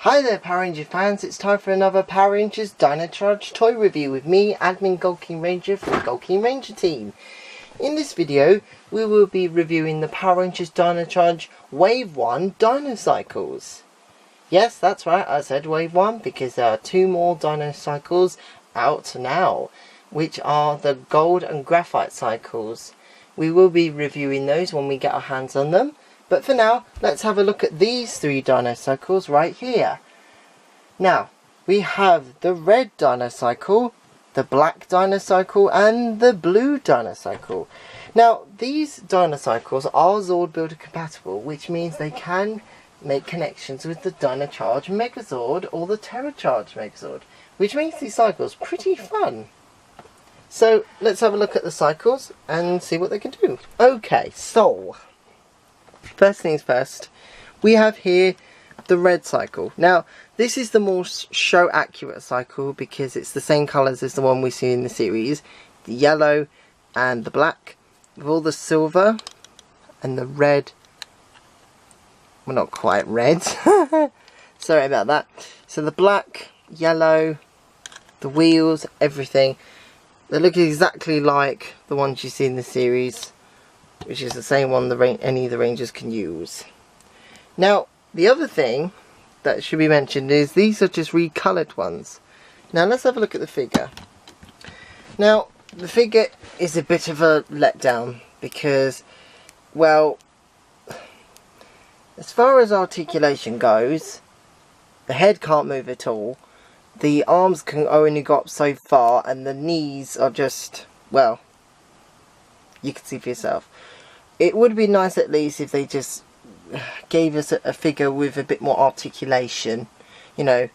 Hi there Power Ranger fans, it's time for another Power Rangers Dino Charge toy review with me, Admin GoldKingRanger from the GoldKingRanger team. In this video, we will be reviewing the Power Rangers Dino Charge Wave 1 Dino Cycles. Yes, that's right, I said Wave 1 because there are two more Dino Cycles out now, which are the Gold and Graphite Cycles. We will be reviewing those when we get our hands on them. But for now, let's have a look at these three Dino Cycles right here. Now, we have the red Dino Cycle, the black Dino Cycle, and the blue Dino Cycle. Now, these Dino Cycles are Zord Builder compatible, which means they can make connections with the Dino Charge Megazord or the Terra Charge Megazord, which makes these cycles pretty fun. So, let's have a look at the cycles and see what they can do. Okay, so first things first, we have here the red cycle. Now, this is the more show accurate cycle because it's the same colours as the one we see in the series. The yellow and the black, with all the silver and the red. Well, not quite red. Sorry about that. So the black, yellow, the wheels, everything. They look exactly like the ones you see in the series, which is the same one any of the Rangers can use. Now, the other thing that should be mentioned is these are just recoloured ones. Now, let's have a look at the figure. Now, the figure is a bit of a letdown because, well, as far as articulation goes, the head can't move at all. The arms can only go up so far, and the knees are just, well, you can see for yourself. It would be nice at least if they just gave us a figure with a bit more articulation. You know,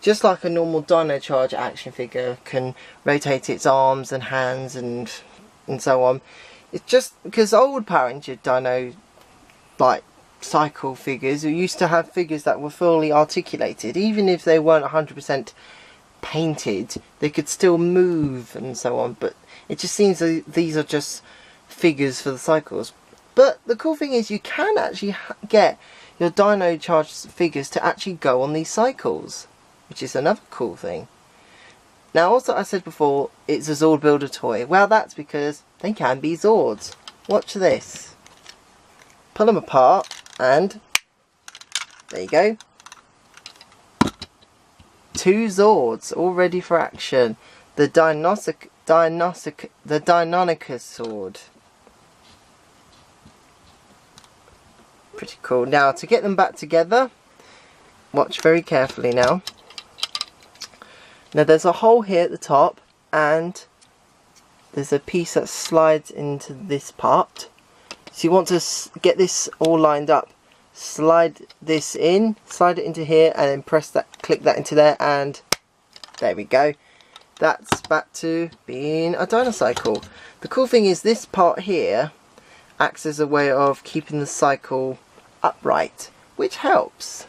just like a normal Dino Charge action figure can rotate its arms and hands and so on. It's just because old Power Ranger Dino like cycle figures used to have figures that were fully articulated. Even if they weren't 100% painted, they could still move and so on. But it just seems that these are just figures for the cycles. But the cool thing is you can actually get your Dino Charge figures to actually go on these cycles, which is another cool thing. Now, also I said before, it's a Zord Builder toy. Well, that's because they can be Zords. Watch this. Pull them apart and there you go. Two Zords all ready for action. The Deinonychus sword. Pretty cool. Now, to get them back together, watch very carefully now. Now, there's a hole here at the top, and there's a piece that slides into this part. So you want to get this all lined up. Slide this in, slide it into here, and then press that, click that into there, and there we go. That's back to being a Dino Cycle. The cool thing is this part here acts as a way of keeping the cycle upright, which helps.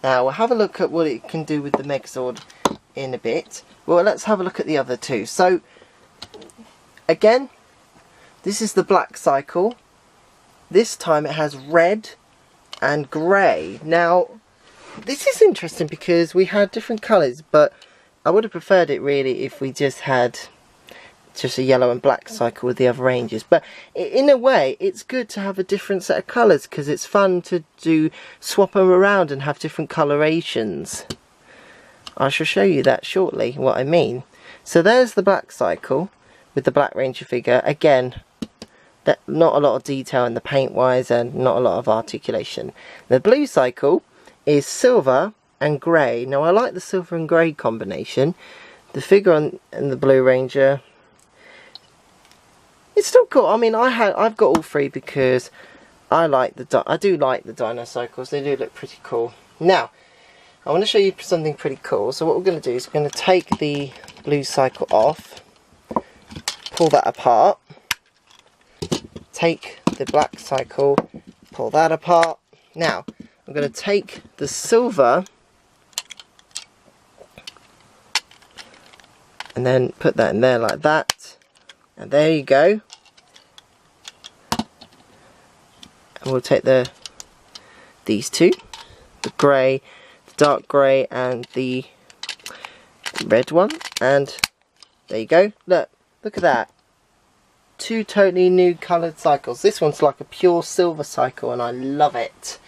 Now we'll have a look at what it can do with the Megazord in a bit. Well, let's have a look at the other two. So again, this is the black cycle. This time it has red and grey. Now this is interesting because we had different colours, but I would have preferred it really if we just had just a yellow and black cycle with the other Rangers. But in a way, it's good to have a different set of colours because it's fun to swap them around and have different colorations. I shall show you that shortly, what I mean. So there's the black cycle with the Black Ranger figure. Again, not a lot of detail in the paint wise and not a lot of articulation. The blue cycle is silver and grey. Now I like the silver and grey combination. The figure on the Blue Ranger, it's still cool. I mean, I've got all three because I do like the Dino Cycles. They do look pretty cool. Now, I want to show you something pretty cool. So what we're going to do is we're going to take the blue cycle off, pull that apart, take the black cycle, pull that apart. Now, I'm going to take the silver and then put that in there like that. And there you go. And we'll take these two the grey, the dark grey, and the red one. And there you go. Look at that. 2 totally new coloured cycles. This one's like a pure silver cycle, and I love it.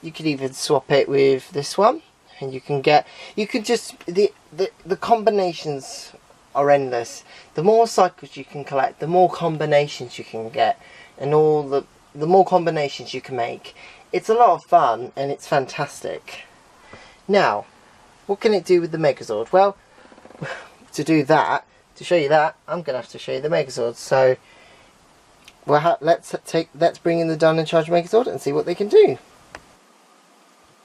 You could even swap it with this one, and you can just the combinations are endless. The more cycles you can collect, the more combinations you can get, and the more combinations you can make. It's a lot of fun, and it's fantastic. Now, what can it do with the Megazord? Well, to do that, to show you that, I'm gonna have to show you the Megazord. So, let's bring in the Dino Charge Megazord and see what they can do.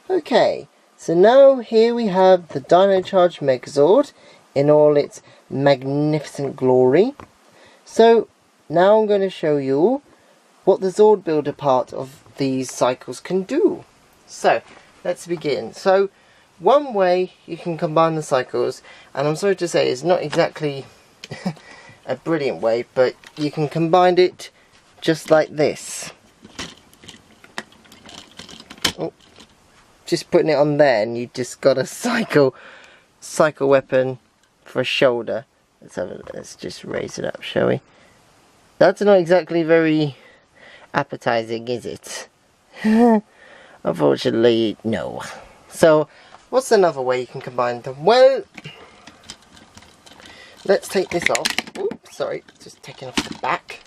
Okay, so now here we have the Dino Charge Megazord in all its magnificent glory. So now I'm going to show you what the Zord Builder part of these cycles can do. So let's begin. So one way you can combine the cycles, and I'm sorry to say it's not exactly a brilliant way, but you can combine it just like this. Just putting it on there, and you just got a cycle weapon for a shoulder. Let's just raise it up, shall we? That's not exactly very appetizing, is it? Unfortunately, no. So, what's another way you can combine them? Well, let's take this off. Oops, sorry, just taking off the back.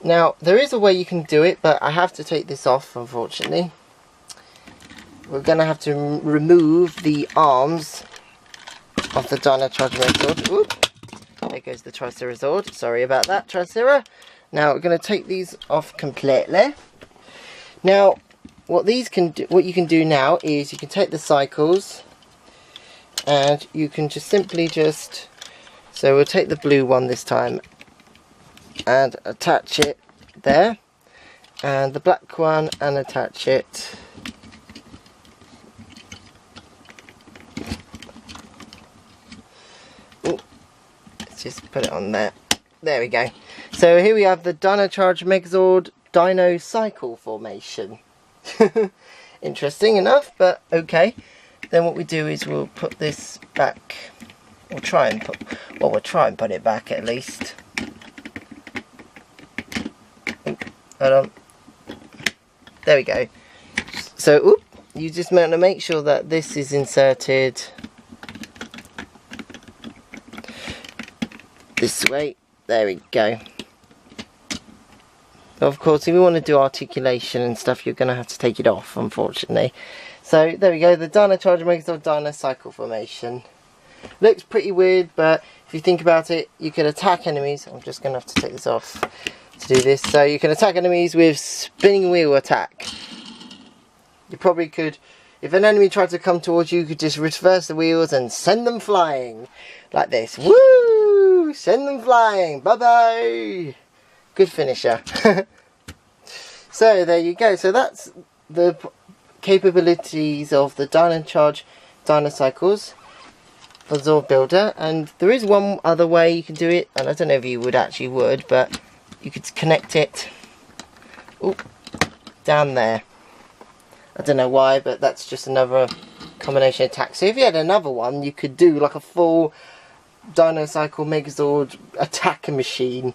Now, there is a way you can do it, but I have to take this off, unfortunately. We're going to have to remove the arms of the Dino Charge Megazord. Oop. There goes the Tricerazord. Sorry about that, Tricera. Now we're going to take these off completely. Now, what you can do now is you can take the cycles, and you can just simply so we'll take the blue one this time and attach it there, and the black one and attach it. Just put it on there. There we go. So here we have the Dino Charge Megazord Dino Cycle formation. Interesting enough, but okay. Then what we do is we'll put this back. We'll try and put it back at least. Hold on. There we go. So you just want to make sure that this is inserted this way. There we go. Of course, if you want to do articulation and stuff, you're going to have to take it off, unfortunately. So there we go, the Dino Charge Megazord Dino Cycle formation. Looks pretty weird, but if you think about it, you could attack enemies. I'm just going to have to take this off to do this. So you can attack enemies with spinning wheel attack. You probably could, if an enemy tried to come towards you, you could just reverse the wheels and send them flying. Like this. Woo! Send them flying. Bye-bye. Good finisher. So there you go. So that's the capabilities of the Dino Charge Dino Cycles for Zord Builder. And there is one other way you can do it, and I don't know if you would, but you could connect it down there. I don't know why, but that's just another combination attack. So if you had another one, you could do like a full Dino Cycle Megazord attacker machine.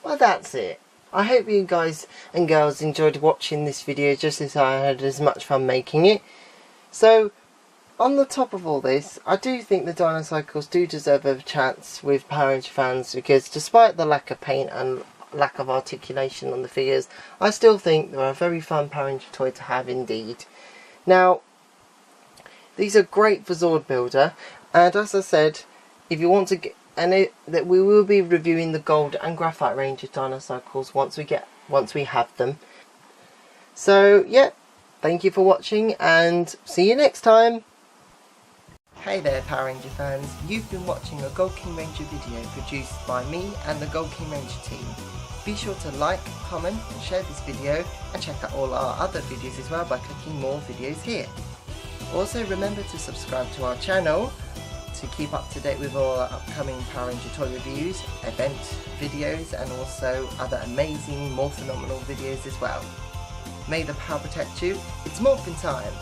Well, that's it. I hope you guys and girls enjoyed watching this video just as I had as much fun making it. So, on the top of all this, I do think the Dino Cycles do deserve a chance with Power Ranger fans, because despite the lack of paint and lack of articulation on the figures, I still think they're a very fun Power Ranger toy to have indeed. Now, these are great for Zord Builder, and as I said, if you want to get, that we will be reviewing the Gold and Graphite range of Dino Cycles once we have them. So yeah, thank you for watching, and see you next time. Hey there Power Ranger fans, you've been watching a GoldKingRanger video produced by me and the GoldKingRanger team. Be sure to like, comment and share this video, and check out all our other videos as well by clicking more videos here. Also remember to subscribe to our channel to keep up to date with all our upcoming Power Ranger toy reviews, event videos, and also other amazing, more phenomenal videos as well. May the power protect you. It's Morphin time!